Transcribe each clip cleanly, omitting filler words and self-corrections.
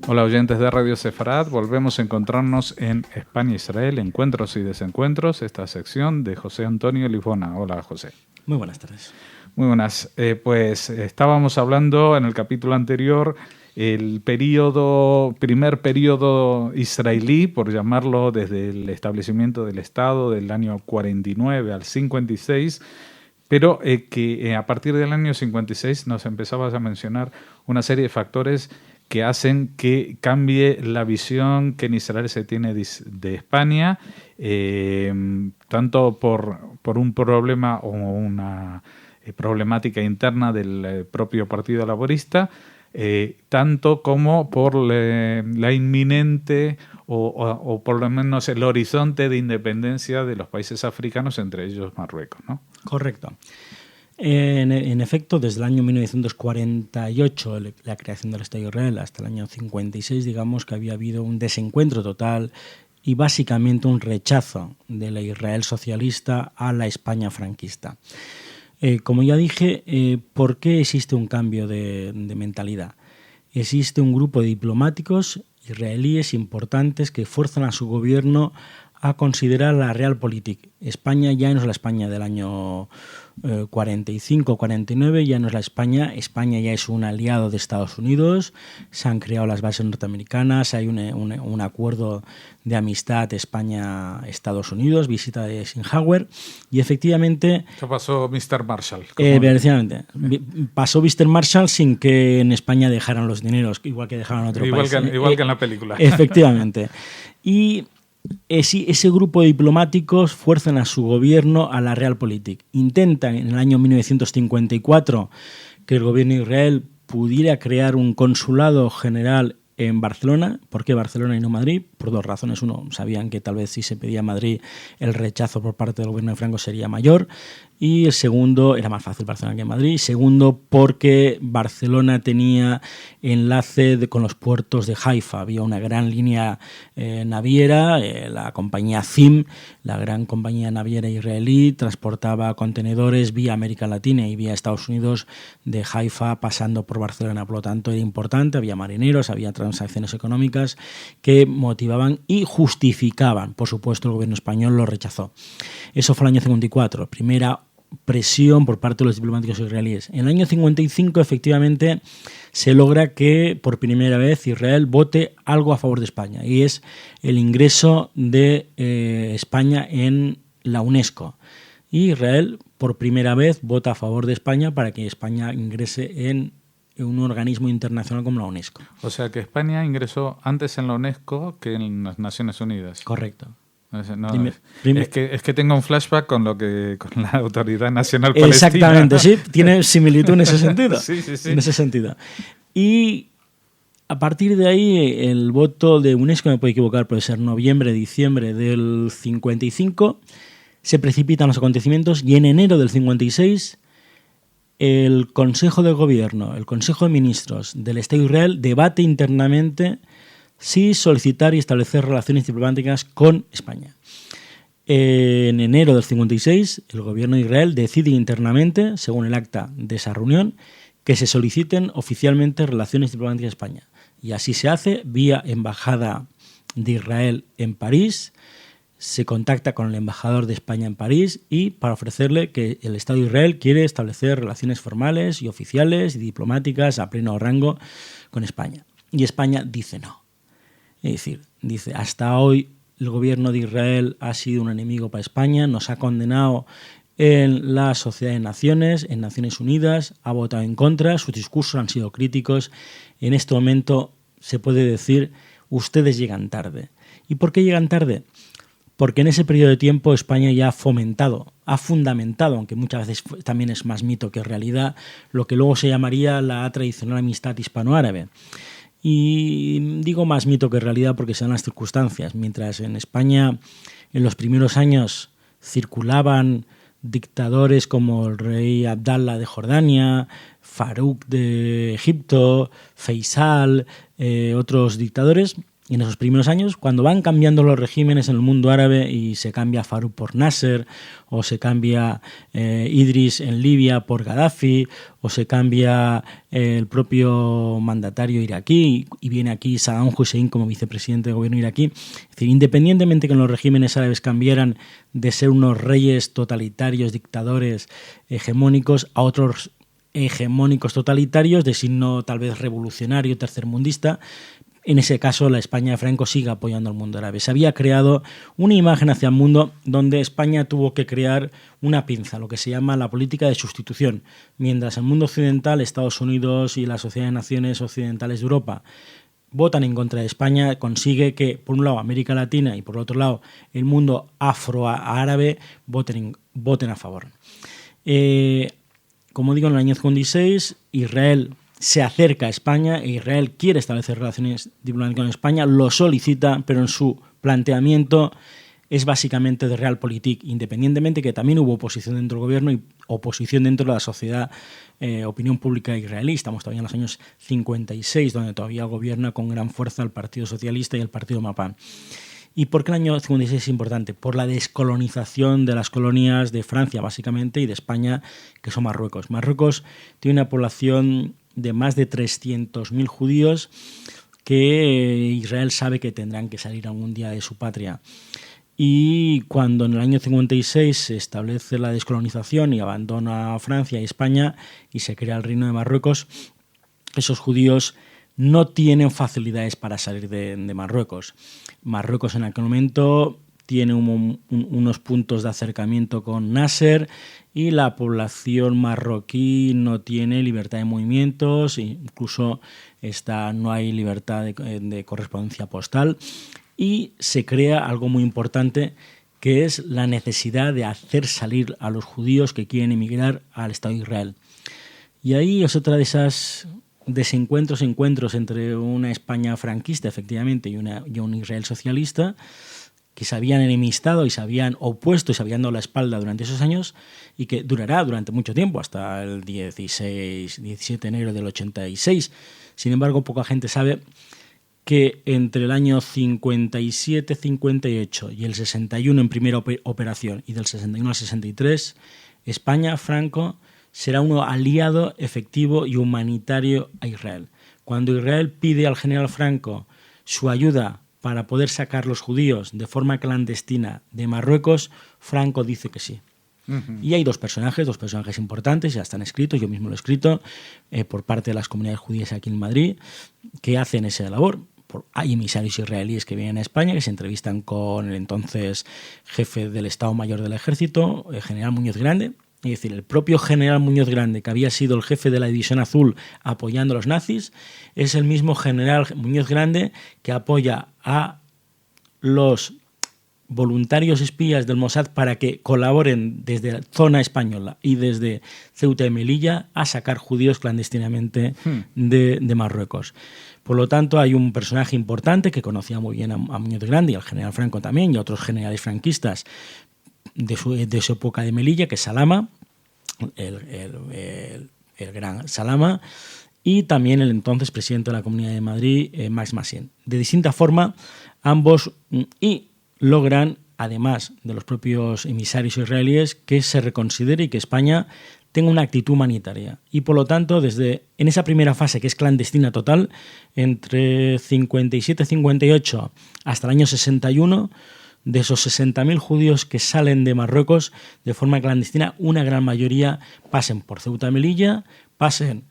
Hola oyentes de Radio Sefarad, volvemos a encontrarnos en España-Israel, Encuentros y Desencuentros, esta sección de José Antonio Lifona. Hola José. Muy buenas tardes. Muy buenas. Pues estábamos hablando en el capítulo anterior el primer periodo israelí, por llamarlo, desde el establecimiento del Estado del año 49 al 56, pero que a partir del año 56 nos empezabas a mencionar una serie de factores que hacen que cambie la visión que en Israel se tiene de España, tanto por un problema o una problemática interna del propio Partido Laborista, tanto como por la inminente o por lo menos el horizonte de independencia de los países africanos, entre ellos Marruecos, ¿no? Correcto. En efecto, desde el año 1948, la creación del Estado de Israel, hasta el año 56, digamos que había habido un desencuentro total y básicamente un rechazo de la Israel socialista a la España franquista. Como ya dije, ¿por qué existe un cambio de mentalidad? Existe un grupo de diplomáticos israelíes importantes que fuerzan a su gobierno a considerar la realpolitik. España ya no es la España del año 45-49, ya no es la España ya es un aliado de Estados Unidos, se han creado las bases norteamericanas, hay un acuerdo de amistad España-Estados Unidos, visita de Eisenhower, y efectivamente... ¿Qué pasó Mr. Marshall? Precisamente, pasó Mr. Marshall sin que en España dejaran los dineros, igual que dejaron en otro país. Igual que en la película. Efectivamente. Y ese grupo de diplomáticos fuerzan a su gobierno a la realpolitik. Intentan en el año 1954 que el gobierno de Israel pudiera crear un consulado general en Barcelona. ¿Por qué Barcelona y no Madrid? Por dos razones. Uno, sabían que tal vez si se pedía Madrid el rechazo por parte del gobierno de Franco sería mayor. Y el segundo, era más fácil Barcelona que Madrid. Segundo, porque Barcelona tenía enlace con los puertos de Haifa. Había una gran línea naviera, la compañía ZIM, la gran compañía naviera israelí, transportaba contenedores vía América Latina y vía Estados Unidos de Haifa pasando por Barcelona. Por lo tanto, era importante, había marineros, había transacciones económicas que motivaban y justificaban. Por supuesto, el gobierno español lo rechazó. Eso fue el año 54, primera presión por parte de los diplomáticos israelíes. En el año 55, efectivamente, se logra que por primera vez Israel vote algo a favor de España, y es el ingreso de España en la UNESCO. Y Israel, por primera vez, vota a favor de España para que España ingrese en un organismo internacional como la UNESCO. O sea que España ingresó antes en la UNESCO que en las Naciones Unidas. Correcto. No, es que tengo un flashback con la Autoridad Nacional Palestina. Exactamente, sí, tiene similitud en ese sentido. Sí. En ese sentido. Y a partir de ahí, el voto de UNESCO, me puedo equivocar, puede ser noviembre, diciembre del 55, se precipitan los acontecimientos y en enero del 56 el Consejo de Gobierno, el Consejo de Ministros del Estado de Israel debate internamente si solicitar y establecer relaciones diplomáticas con España. En enero del 56, el gobierno de Israel decide internamente, según el acta de esa reunión, que se soliciten oficialmente relaciones diplomáticas a España. Y así se hace vía Embajada de Israel en París. Se contacta con el embajador de España en París y para ofrecerle que el Estado de Israel quiere establecer relaciones formales y oficiales y diplomáticas a pleno rango con España. Y España dice no. Es decir, dice, hasta hoy el gobierno de Israel ha sido un enemigo para España, nos ha condenado en la Sociedad de Naciones, en Naciones Unidas, ha votado en contra, sus discursos han sido críticos. En este momento se puede decir, ustedes llegan tarde. ¿Y por qué llegan tarde? Porque en ese periodo de tiempo España ya ha fundamentado, aunque muchas veces también es más mito que realidad, lo que luego se llamaría la tradicional amistad hispano-árabe. Y digo más mito que realidad porque se dan las circunstancias. Mientras en España en los primeros años circulaban dictadores como el rey Abdallah de Jordania, Farouk de Egipto, Faisal, otros dictadores, en esos primeros años, cuando van cambiando los regímenes en el mundo árabe y se cambia Farouk por Nasser, o se cambia Idris en Libia por Gaddafi, o se cambia el propio mandatario iraquí y viene aquí Saddam Hussein como vicepresidente del gobierno iraquí. Es decir, independientemente que los regímenes árabes cambiaran de ser unos reyes totalitarios, dictadores hegemónicos, a otros hegemónicos totalitarios de signo tal vez revolucionario, tercermundista, en ese caso la España de Franco sigue apoyando al mundo árabe. Se había creado una imagen hacia el mundo donde España tuvo que crear una pinza, lo que se llama la política de sustitución. Mientras el mundo occidental, Estados Unidos y la Sociedad de Naciones Occidentales de Europa votan en contra de España, consigue que, por un lado, América Latina y, por otro lado, el mundo afroárabe voten a favor. Como digo, en el año 56, Israel se acerca a España e Israel quiere establecer relaciones diplomáticas con España, lo solicita, pero en su planteamiento es básicamente de realpolitik, independientemente que también hubo oposición dentro del gobierno y oposición dentro de la sociedad, opinión pública israelí. Estamos todavía en los años 56, donde todavía gobierna con gran fuerza el Partido Socialista y el Partido Mapán. ¿Y por qué el año 56 es importante? Por la descolonización de las colonias de Francia, básicamente, y de España, que son Marruecos. Marruecos tiene una población de más de 300.000 judíos que Israel sabe que tendrán que salir algún día de su patria. Y cuando en el año 56 se establece la descolonización y abandona Francia y España y se crea el Reino de Marruecos, esos judíos no tienen facilidades para salir de Marruecos. Marruecos en aquel momento tiene unos puntos de acercamiento con Nasser y la población marroquí no tiene libertad de movimientos, incluso no hay libertad de correspondencia postal, y se crea algo muy importante, que es la necesidad de hacer salir a los judíos que quieren emigrar al Estado de Israel. Y ahí es otra de esas encuentros entre una España franquista, efectivamente, y un Israel socialista, que se habían enemistado y se habían opuesto y se habían dado la espalda durante esos años y que durará durante mucho tiempo, hasta el 17 de enero del 86. Sin embargo, poca gente sabe que entre el año 57-58 y el 61 en primera operación y del 61 al 63, España, Franco, será un aliado efectivo y humanitario a Israel. Cuando Israel pide al general Franco su ayuda para poder sacar los judíos de forma clandestina de Marruecos, Franco dice que sí. Uh-huh. Y hay dos personajes importantes, ya están escritos, yo mismo lo he escrito, por parte de las comunidades judías aquí en Madrid, que hacen esa labor. Hay emisarios israelíes que vienen a España, que se entrevistan con el entonces jefe del Estado Mayor del Ejército, el general Muñoz Grande. Es decir, el propio general Muñoz Grande, que había sido el jefe de la División Azul apoyando a los nazis, es el mismo general Muñoz Grande que apoya a los voluntarios espías del Mossad para que colaboren desde la zona española y desde Ceuta y Melilla a sacar judíos clandestinamente de Marruecos. Por lo tanto, hay un personaje importante que conocía muy bien a Muñoz Grande y al general Franco también y a otros generales franquistas de su época de Melilla, que es Salama, el gran Salama, y también el entonces presidente de la Comunidad de Madrid, Max Massien. De distinta forma, ambos logran, además de los propios emisarios israelíes, que se reconsidere y que España tenga una actitud humanitaria. Y por lo tanto, en esa primera fase, que es clandestina total, entre 57-58 hasta el año 61, de esos 60.000 judíos que salen de Marruecos de forma clandestina, una gran mayoría pasen por Ceuta y Melilla, pasen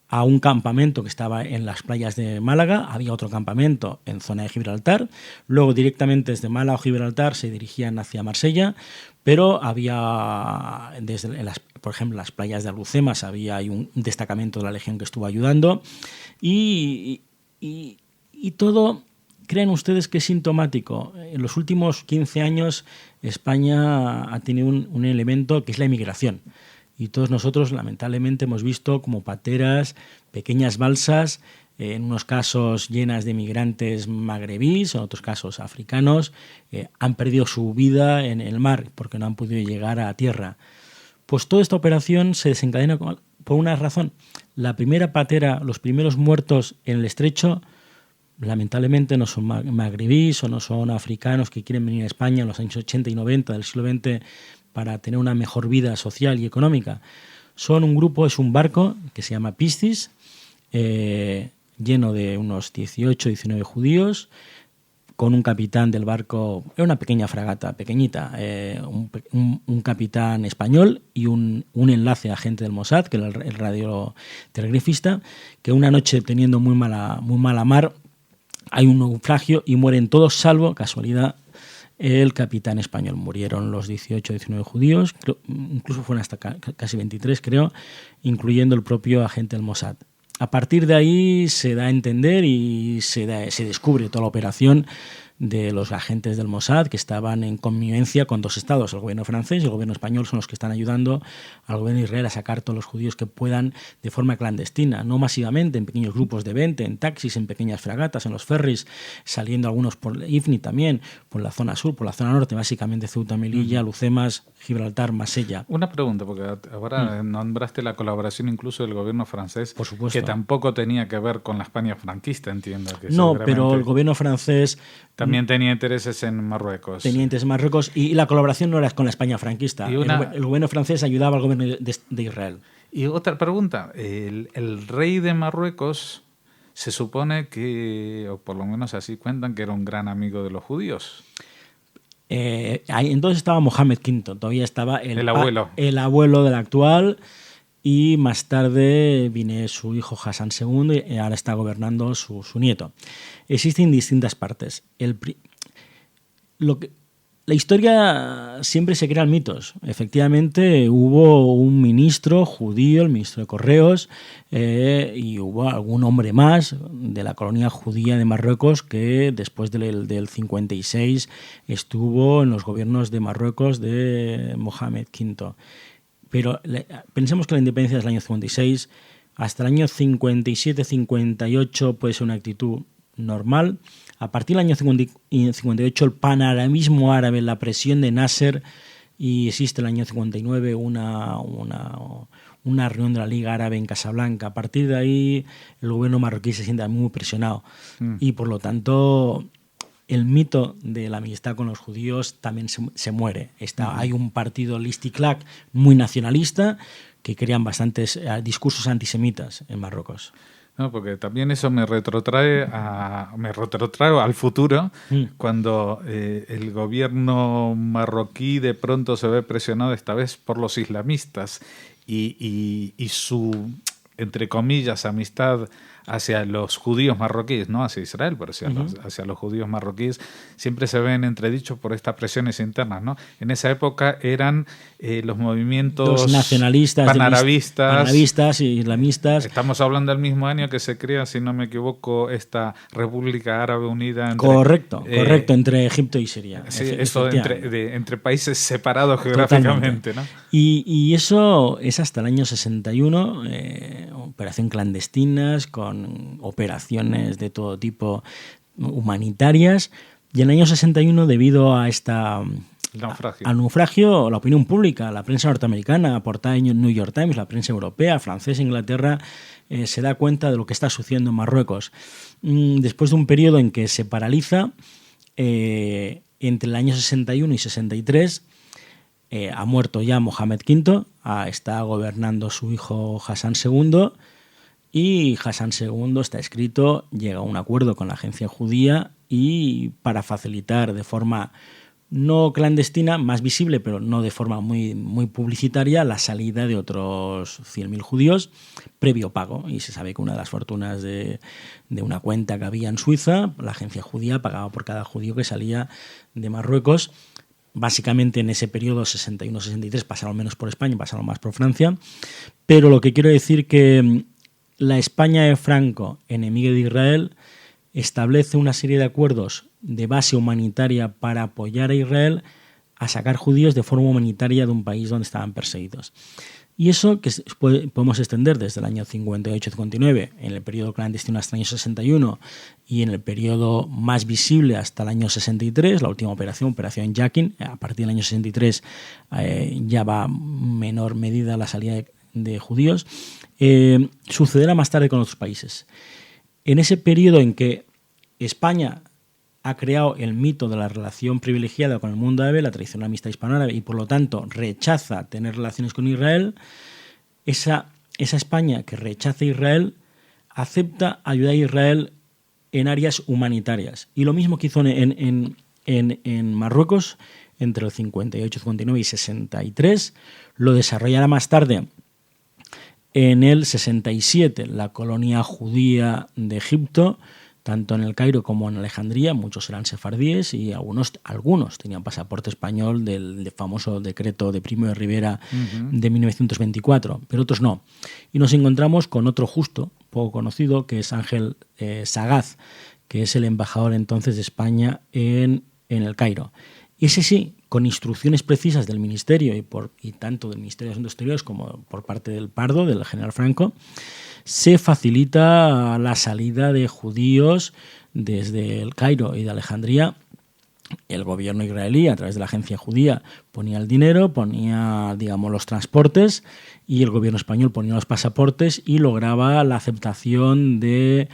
a un campamento que estaba en las playas de Málaga, había otro campamento en zona de Gibraltar, luego directamente desde Málaga o Gibraltar se dirigían hacia Marsella, pero había, por ejemplo, las playas de Alhucemas, había un destacamento de la Legión que estuvo ayudando, y todo, ¿creen ustedes que es sintomático? En los últimos 15 años España ha tenido un elemento que es la inmigración. Y todos nosotros, lamentablemente, hemos visto como pateras, pequeñas balsas, en unos casos llenas de migrantes magrebíes, en otros casos africanos, han perdido su vida en el mar porque no han podido llegar a tierra. Pues toda esta operación se desencadena por una razón. La primera patera, los primeros muertos en el estrecho, lamentablemente no son magrebíes o no son africanos que quieren venir a España en los años 80 y 90 del siglo XX para tener una mejor vida social y económica. Son un grupo, es un barco que se llama Piscis, lleno de unos 18, 19 judíos, con un capitán del barco, era una pequeña fragata, pequeñita, un capitán español y un enlace agente del Mossad, que era el radiotelegrafista, que una noche, teniendo muy mala mar, hay un naufragio y mueren todos, salvo, casualidad, el capitán español. Murieron los 18 o 19 judíos, incluso fueron hasta casi 23, creo, incluyendo el propio agente del Mossad. A partir de ahí se da a entender y se descubre toda la operación de los agentes del Mossad que estaban en connivencia con dos estados, el gobierno francés y el gobierno español, son los que están ayudando al gobierno de Israel a sacar todos los judíos que puedan de forma clandestina, no masivamente, en pequeños grupos de 20, en taxis, en pequeñas fragatas, en los ferries, saliendo algunos por Ifni también, por la zona sur, por la zona norte, básicamente Ceuta, Melilla, Lucemas, Gibraltar, Marsella. Una pregunta, porque ahora nombraste la colaboración incluso del gobierno francés, por supuesto, que tampoco tenía que ver con la España franquista, entiendo. Que no, pero el gobierno francés también tenía intereses en Marruecos. Tenía intereses en Marruecos y la colaboración no era con la España franquista. El gobierno francés ayudaba al gobierno de Israel. Y otra pregunta, el rey de Marruecos se supone que, o por lo menos así cuentan, que era un gran amigo de los judíos. Entonces estaba Mohamed V, todavía estaba el abuelo. El abuelo del actual, y más tarde viene su hijo Hassan II y ahora está gobernando su nieto. Existen distintas partes. La historia siempre se crean mitos. Efectivamente, hubo un ministro judío, el ministro de Correos, y hubo algún hombre más de la colonia judía de Marruecos que después del 56 estuvo en los gobiernos de Marruecos de Mohamed V. Pero pensemos que la independencia es el año 56, hasta el año 57-58 puede ser una actitud normal. A partir del año 58 el panarabismo árabe, la presión de Nasser, y existe el año 59 una reunión de la Liga Árabe en Casablanca. A partir de ahí el gobierno marroquí se siente muy presionado y por lo tanto el mito de la amistad con los judíos también se muere. Hay un partido Listiklak muy nacionalista que crean bastantes discursos antisemitas en Marruecos. No, porque también eso me retrotrae al futuro, cuando el gobierno marroquí de pronto se ve presionado esta vez por los islamistas y su, entre comillas, amistad hacia los judíos marroquíes, no hacia Israel, pero hacia los judíos marroquíes, siempre se ven entredichos por estas presiones internas, ¿no? En esa época eran los movimientos los nacionalistas, panarabistas y islamistas. Estamos hablando del mismo año que se crea, si no me equivoco, esta República Árabe Unida. Correcto, entre Egipto y Siria. Sí, eso entre países separados geográficamente, ¿no? Y eso es hasta el año 61, operación clandestinas, con operaciones de todo tipo humanitarias, y en el año 61, debido a al naufragio, la opinión pública, la prensa norteamericana, portada en New York Times, la prensa europea, francesa, Inglaterra, se da cuenta de lo que está sucediendo en Marruecos. Después de un periodo en que se paraliza, entre el año 61 y 63, ha muerto ya Mohamed V, está gobernando su hijo Hassan II, y Hassan II, está escrito, llega a un acuerdo con la agencia judía y para facilitar de forma no clandestina, más visible, pero no de forma muy, muy publicitaria, la salida de otros 100.000 judíos previo pago. Y se sabe que una de las fortunas de una cuenta que había en Suiza, la agencia judía pagaba por cada judío que salía de Marruecos. Básicamente en ese periodo 61-63 pasaron menos por España, pasaron más por Francia. Pero lo que quiero decir que la España de Franco, enemiga de Israel, establece una serie de acuerdos de base humanitaria para apoyar a Israel a sacar judíos de forma humanitaria de un país donde estaban perseguidos. Y eso que podemos extender desde el año 58-59, en el periodo clandestino hasta el año 61, y en el periodo más visible hasta el año 63, la última Operación Yakin. A partir del año 63 ya va en menor medida la salida de judíos. Sucederá más tarde con otros países. En ese periodo en que España ha creado el mito de la relación privilegiada con el mundo árabe, la tradicional amistad hispano-árabe, y por lo tanto rechaza tener relaciones con Israel. Esa España que rechaza a Israel acepta ayudar a Israel en áreas humanitarias. Y lo mismo que hizo en Marruecos entre el 58, 59 y 63, lo desarrollará más tarde en el 67, la colonia judía de Egipto, tanto en el Cairo como en Alejandría. Muchos eran sefardíes y algunos tenían pasaporte español del famoso decreto de Primo de Rivera de 1924, pero otros no. Y nos encontramos con otro justo, poco conocido, que es Ángel Sagaz, que es el embajador entonces de España en el Cairo. Ese sí, con instrucciones precisas del Ministerio y tanto del Ministerio de Asuntos Exteriores como por parte del Pardo, del general Franco, se facilita la salida de judíos desde el Cairo y de Alejandría. El gobierno israelí, a través de la agencia judía, ponía el dinero, ponía, digamos, los transportes, y el gobierno español ponía los pasaportes y lograba la aceptación del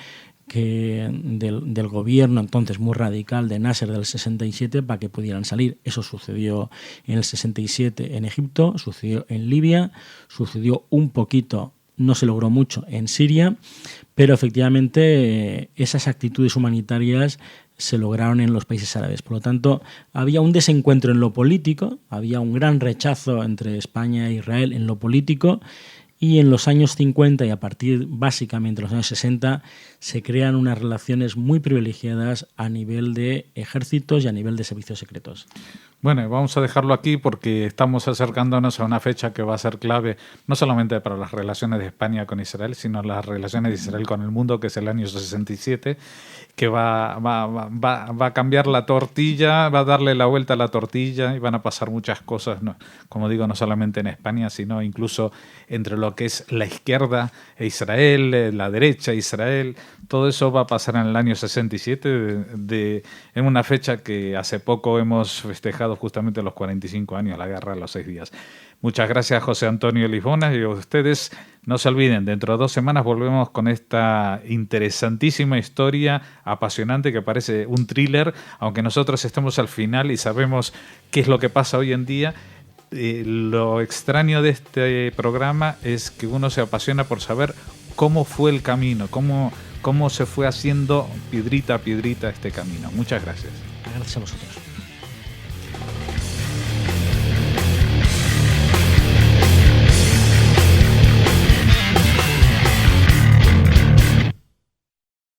gobierno entonces muy radical de Nasser del 67 para que pudieran salir. Eso sucedió en el 67 en Egipto, sucedió en Libia, sucedió un poquito, no se logró mucho, en Siria, pero efectivamente esas actitudes humanitarias se lograron en los países árabes. Por lo tanto, había un desencuentro en lo político, había un gran rechazo entre España e Israel en lo político, y en los años 50 y a partir básicamente de los años 60 se crean unas relaciones muy privilegiadas a nivel de ejércitos y a nivel de servicios secretos. Bueno, vamos a dejarlo aquí porque estamos acercándonos a una fecha que va a ser clave no solamente para las relaciones de España con Israel, sino las relaciones de Israel con el mundo, que es el año 67, que va a cambiar la tortilla, va a darle la vuelta a la tortilla y van a pasar muchas cosas, ¿no? Como digo, no solamente en España, sino incluso entre lo que es la izquierda e Israel, la derecha e Israel. Todo eso va a pasar en el año 67, en una fecha que hace poco hemos festejado justamente los 45 años, la guerra de los 6 días. Muchas gracias, José Antonio Lisbonas, y a ustedes no se olviden, dentro de 2 semanas volvemos con esta interesantísima historia apasionante que parece un thriller, aunque nosotros estemos al final y sabemos qué es lo que pasa hoy en día. Lo extraño de este programa es que uno se apasiona por saber cómo fue el camino, cómo se fue haciendo piedrita a piedrita este camino. Muchas gracias. Gracias a vosotros.